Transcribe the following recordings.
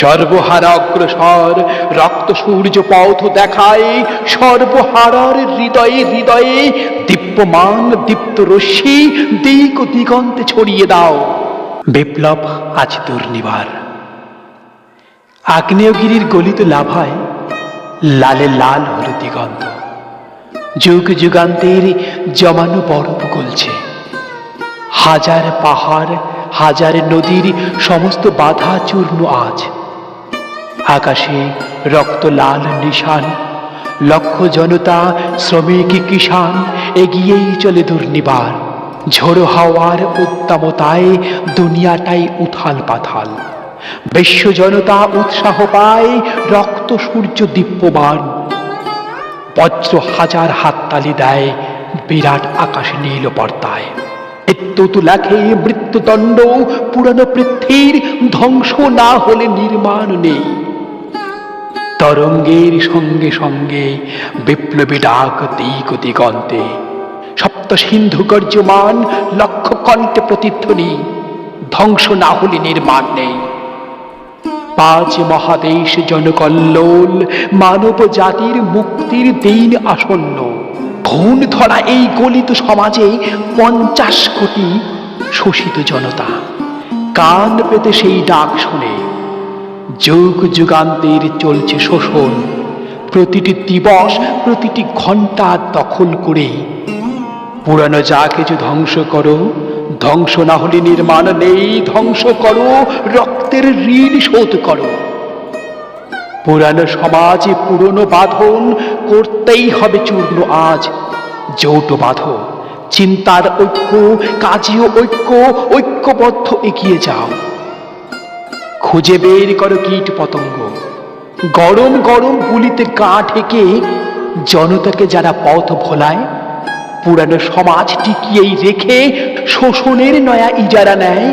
সর্বহারা অগ্রসর রক্ত সূর্য পথ দেখায়, সর্বহারার হৃদয়ে হৃদয়ে দীপ্যমান দীপ্ত রশ্মি দিক দিগন্তে ছড়িয়ে দাও। বিপ্লব আজ দুর্নিবার। আগ্নেয়গিরির গলিত লাভায় লালে লাল হলো দিগন্ত। যুগ যুগান্তের জমানো বরফ গলছে। হাজার পাহাড় হাজার নদীর সমস্ত বাধা চূর্ণ আজ। আকাশে রক্ত লাল নিশান, লক্ষ জনতা শ্রমিক কিষান এগিয়েই চলে দুর্নিবার। ঝোড়ো হাওয়ার উত্তামতায় দুনিয়াটাই উথাল পাথাল। বিশ্ব জনতা উৎসাহ পায়, রক্ত সূর্য দীপ্যমান। বজ্র হাজার হাততালি দেয় বিরাট আকাশ নীল পর্দায়। মৃত্যু লেখে মৃত্যুদণ্ড, পুরানো পৃথ্বীর ধ্বংস না হলে নির্মাণ নেই। তরঙ্গের সঙ্গে সঙ্গে বিপ্লবী ডাক দিক দিগন্তে। সপ্ত সিন্ধু গর্জমান, লক্ষ কণ্ঠে প্রতিধ্বনি, ধ্বংস না হলে নির্মাণ নেই। পাঁচ মহাদেশ জনকল্লোল, মানব জাতির মুক্তির দিন আসন্ন। খুন ধরা এই গলিত সমাজে 50 কোটি শোষিত জনতা কান পেতে সেই ডাক শুনে। যুগ যুগান্তের চলছে শোষণ, প্রতিটি দিবস প্রতিটি ঘন্টা দখল করে। পুরানো যা কিছু ধ্বংস করো, ধ্বংস না হলে নির্মাণ নেই। ধ্বংস করো, রক্তের ঋণ শোধ করো। পুরানো সমাজে পুরনো বাঁধন করতেই হবে চূর্ণ আজ। জোট বাঁধো, চিন্তার ঐক্য, কাজীয় ঐক্য, ঐক্যবদ্ধ এগিয়ে যাও। খুঁজে বের করো কীট পতঙ্গ, গরম গরম গুলিতে গা ঢেকে জনতাকে যারা পথ ভোলায়। পুরানো সমাজ টিকিয়েই রেখে শোষণের নয়া ইজারা নেয়।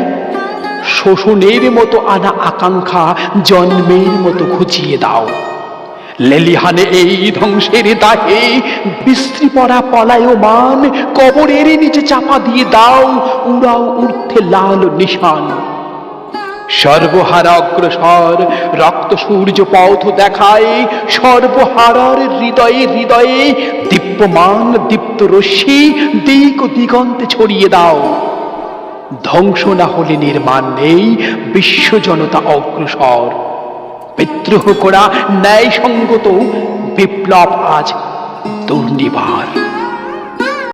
শোষণের মতো আনা আকাঙ্ক্ষা জন্মের মতো ঘুচিয়ে দাও। লেলিহানে এই ধ্বংসের দাহে বিশ্রী পড়া পলায়মান কবরের নিচে চাপা দিয়ে দাও। উড়াও ঊর্ধ্বে লাল নিশান। সর্বহারা অগ্রসর রক্ত সূর্য পথ দেখায়, সর্বহারার হৃদয়ে হৃদয়ে দীপ্যমান দীপ্ত রশ্মি দিক দিগন্তে ছড়িয়ে দাও। ধ্বংস না হলে নির্মাণ নেই। বিশ্ব জনতা অগ্রসর। বিদ্রোহ করা ন্যায়সঙ্গত, বিপ্লব আজ দুর্নিবার।